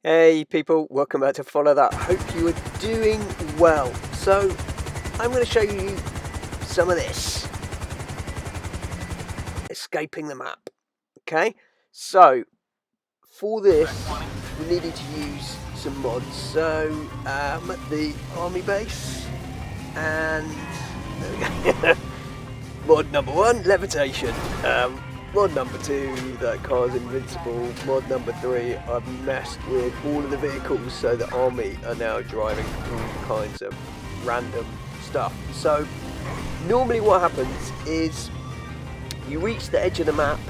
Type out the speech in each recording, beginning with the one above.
Hey people, welcome back to Follow That. Hope you are doing well. So, I'm going to show you some of this. Escaping the map. Okay, so for this we needed to use some mods. So, I'm at the army base and there we go. Mod number 1, levitation. Mod number 2, that car's invincible. Mod number 3, I've messed with all of the vehicles, so the army are now driving all kinds of random stuff. So normally what happens is you reach the edge of the map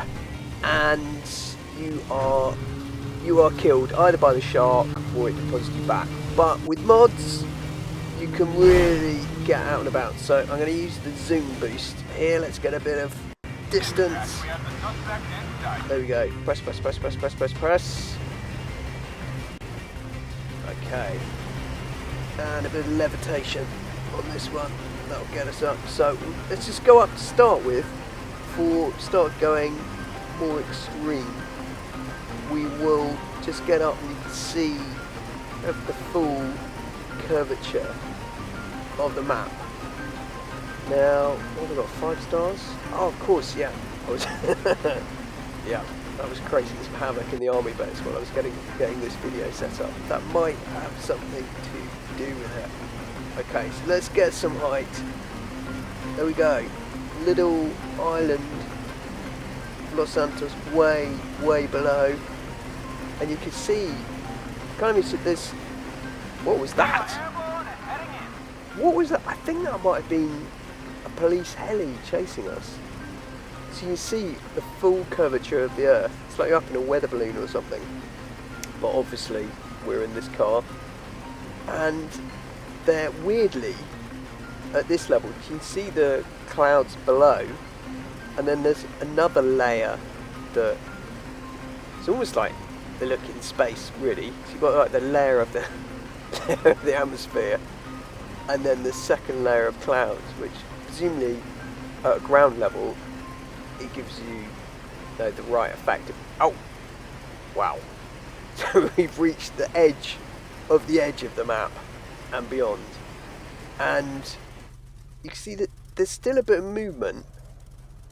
and you are killed either by the shark or it deposits you back. But with mods you can really get out and about. So I'm going to use the zoom boost here. Let's get a bit of distance. There we go. Press. Okay. And a bit of levitation on this one. That'll get us up. So let's just go up to start with. For start going more extreme, we will just get up and you can see the full curvature of the map. Now, what have we got? 5 stars? Oh, of course, yeah. Yeah, that was creating some havoc in the army base while I was getting this video set up. That might have something to do with it. Okay, so let's get some height. There we go. Little island, Los Santos, way below, and you can see. Kind of this. What was that? What was that? I think that might have been a police heli chasing us. So you can see the full curvature of the Earth. It's like you're up in a weather balloon or something. But obviously we're in this car. And they're weirdly, at this level, you can see the clouds below. And then there's another layer that... It's almost like they look in space, really. So you've got like the layer of the atmosphere. And then the second layer of clouds, which presumably at ground level it gives you the right effect. Oh, wow! So we've reached the edge of the map and beyond, and you can see that there's still a bit of movement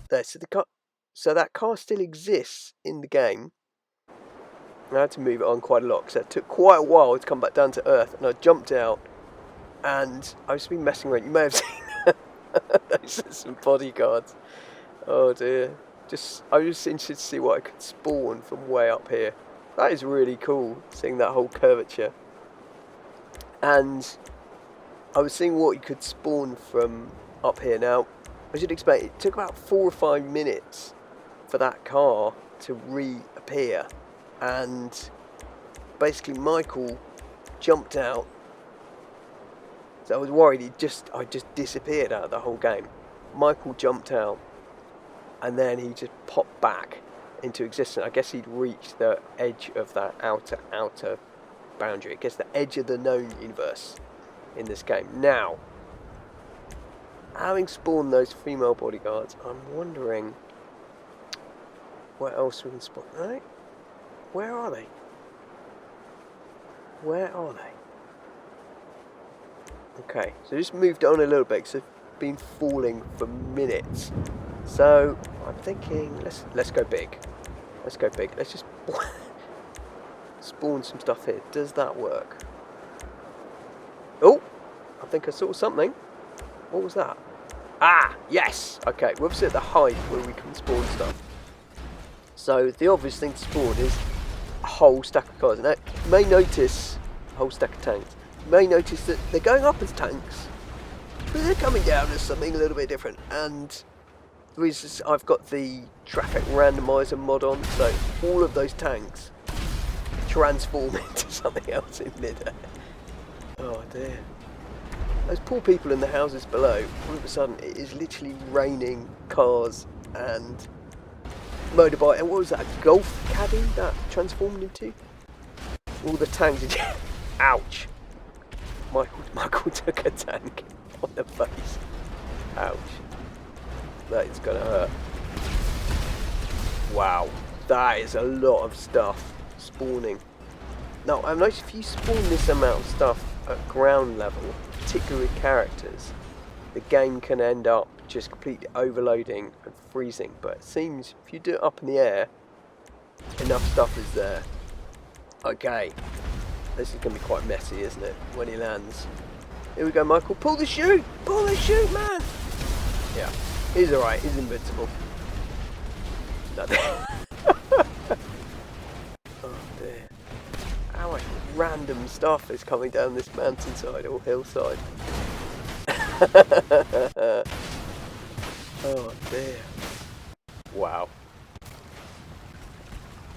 there. So that car still exists in the game. I had to move it on quite a lot because it took quite a while to come back down to Earth, and I jumped out. And I've just been messing around. You may have seen those are some bodyguards. Oh dear. I was just interested to see what I could spawn from way up here. That is really cool, seeing that whole curvature. And I was seeing what you could spawn from up here. Now, as you'd expect, it took about 4 or 5 minutes for that car to reappear. And basically Michael jumped out. So I was worried I just disappeared out of the whole game. Michael jumped out and then he just popped back into existence. I guess he'd reached the edge of that outer boundary. I guess the edge of the known universe in this game. Now, having spawned those female bodyguards, I'm wondering what else we can spawn. Right? Where are they? Where are they? Okay, so just moved on a little bit because I've been falling for minutes. So I'm thinking, let's go big. Let's go big. Let's just spawn some stuff here. Does that work? Oh, I think I saw something. What was that? Ah, yes. Okay, we're obviously at the height where we can spawn stuff. So the obvious thing to spawn is a whole stack of cars. Now, you may notice a whole stack of tanks. You may notice that they're going up as tanks, but they're coming down as something a little bit different. And the reason is I've got the traffic randomizer mod on, so all of those tanks transform into something else in midair. Oh dear. Those poor people in the houses below, all of a sudden it is literally raining cars and motorbike. And what was that, a golf caddy that transformed into? All the tanks are just... Ouch. Michael took a tank on the face. Ouch. That is gonna hurt. Wow. That is a lot of stuff spawning. Now, I've noticed if you spawn this amount of stuff at ground level, particularly with characters, the game can end up just completely overloading and freezing. But it seems if you do it up in the air, enough stuff is there. Okay, this is going to be quite messy, isn't it, when he lands. Here we go, Michael. Pull the chute! Pull the chute, man! Yeah, he's alright. He's invincible. No. Oh, dear. How much random stuff is coming down this mountainside or hillside. Oh, dear. Wow.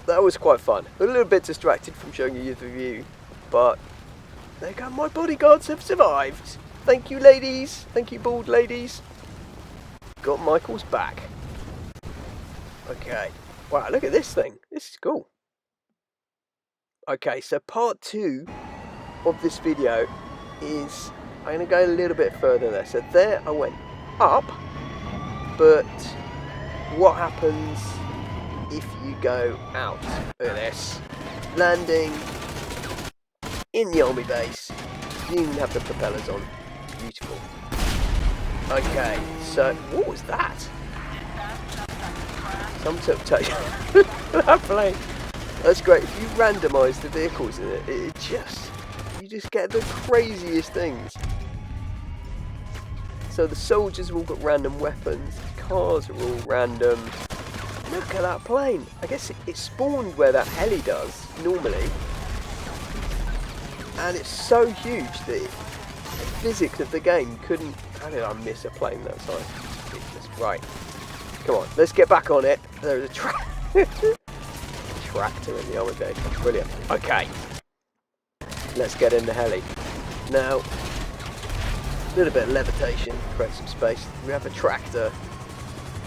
That was quite fun. A little bit distracted from showing you the view, but there you go, my bodyguards have survived. Thank you, ladies. Thank you, bald ladies. Got Michael's back. Okay. Wow, look at this thing. This is cool. Okay, so part 2 of this video is, I'm going to go a little bit further there. So there I went up, but what happens if you go out? Look at this. Landing in the army base. You didn't even have the propellers on. Beautiful. Okay, so what was that? Some sort of touch. That plane. That's great. If you randomise the vehicles in it, you just get the craziest things. So the soldiers have all got random weapons. The cars are all random. Look at that plane. I guess it spawned where that heli does normally. And it's so huge that the physics of the game couldn't... How did I miss a plane that size? Ridiculous. Right. Come on, let's get back on it. There's a tractor in the army base. Brilliant. Okay. Let's get in the heli. Now, a little bit of levitation, create some space. We have a tractor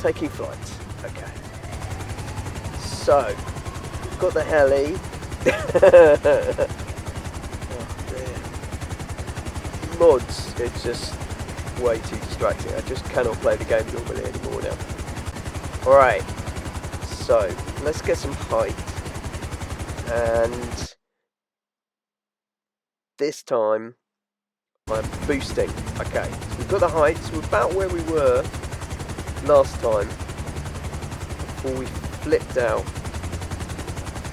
taking flight. Okay. So, we've got the heli. Oh dear. Mods, it's just way too distracting. I just cannot play the game normally anymore now. Alright, so let's get some height. And this time I'm boosting. Okay, so we've got the height, so we're about where we were last time before we flipped out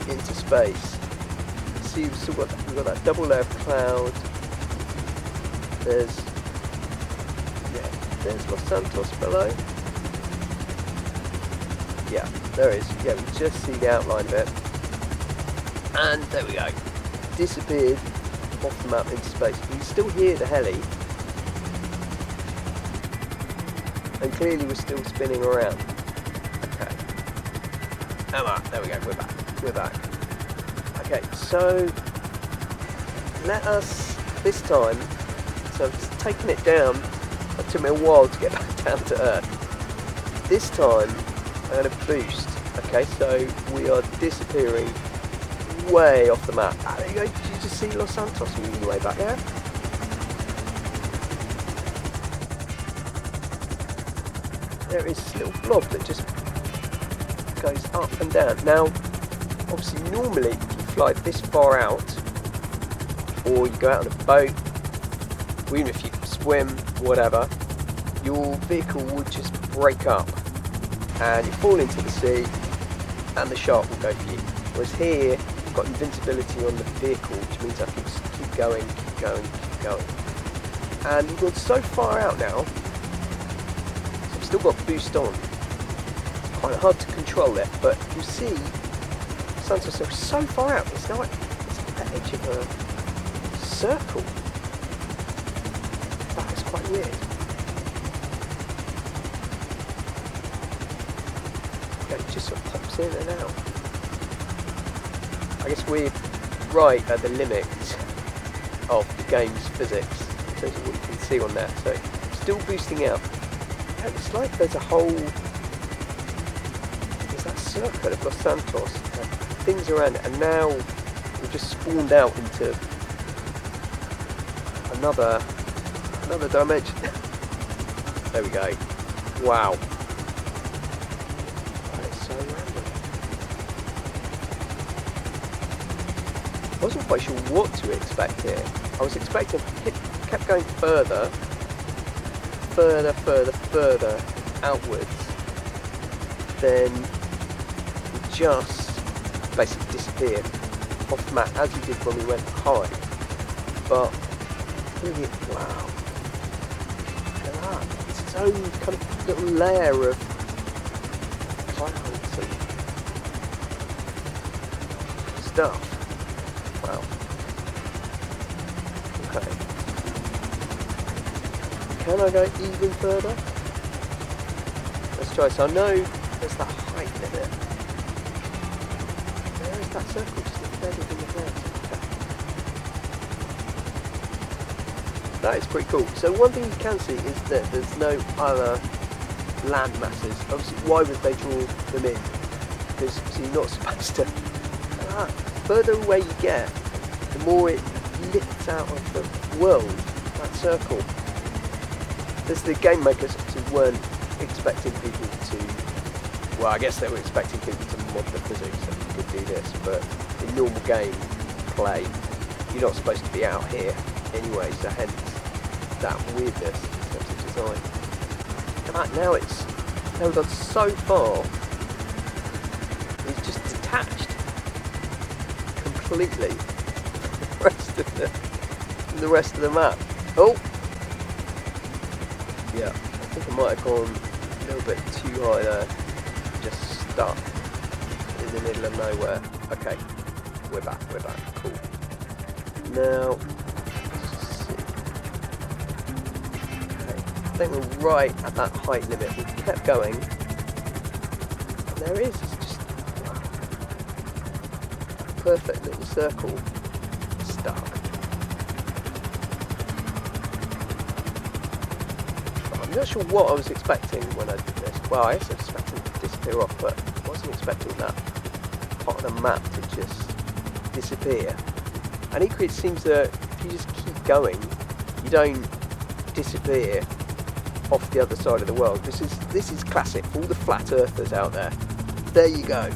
into space. See, we've got that double layer of cloud. There's Los Santos below. Yeah, there is. Yeah, we just see the outline of it. And there we go. Disappeared off the map into space. You can still hear the heli. And clearly we're still spinning around. Okay. There we go, we're back. We're back. Okay, so let us, this time, so I've just taken it down. It took me a while to get back down to Earth. This time, I'm going to boost. Okay, so we are disappearing way off the map. There you go. Did you just see Los Santos moving way back there? There is this little blob that just goes up and down. Now, obviously, normally if you fly this far out, or you go out on a boat, or even if you swim, whatever, your vehicle would just break up and you fall into the sea and the shark will go for you. Whereas here, I've got invincibility on the vehicle, which means I can just keep going. And we've gone so far out now, so I've still got boost on. It's quite hard to control it, but you see, Santos is so far out, it's like it's at the edge of a circle. That is quite weird. It just sort of pops in and out. I guess we're right at the limit of the game's physics in terms of what you can see on that. So still boosting out. And it's like there's that circle of Los Santos, things around it, and now we've just spawned out into another dimension. There we go. Wow. That is so random. wasn't quite sure what to expect here. I was expecting it kept going further outwards, then just basically disappeared off the map as he did when we went high. But wow, look at that! It's its own kind of little layer of clouds and stuff. Wow. Okay. Can I go even further? Let's try. So I know there's that height limit. There is that circle just embedded in the ground. Okay. That is pretty cool. So one thing you can see is that there's no other land masses. Obviously, why would they draw them in? Because you're not supposed to. The further away you get, the more it lifts out of the world, that circle. There's the game makers who weren't expecting people to, well, I guess they were expecting people to mod the physics so you could do this, but in normal game play, you're not supposed to be out here anyway, so hence that weirdness in terms of design. And now we've gone so far, it's just detached completely from the rest of the map. Oh! Yeah, I think I might have gone a little bit too high there. Just stuck in the middle of nowhere. Okay, we're back, cool. Now, let's see. Okay, I think we're right at that height limit. We kept going. And there it is, it's just, wow. Perfect little circle. Stuck. I'm not sure what I was expecting when I did this. Well, I was expecting it to disappear off, but I wasn't expecting that part of the map to just disappear. And equally, it seems that if you just keep going, you don't disappear off the other side of the world. This is classic for all the flat earthers out there. There you go.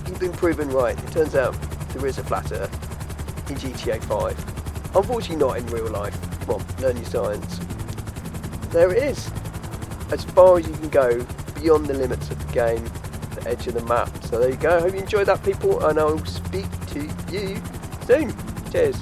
You've been proven right. It turns out there is a flat earth in GTA 5. Unfortunately, not in real life. Come on, learn your science. There it is, as far as you can go, beyond the limits of the game, the edge of the map. So there you go, hope you enjoyed that, people, and I will speak to you soon. Cheers.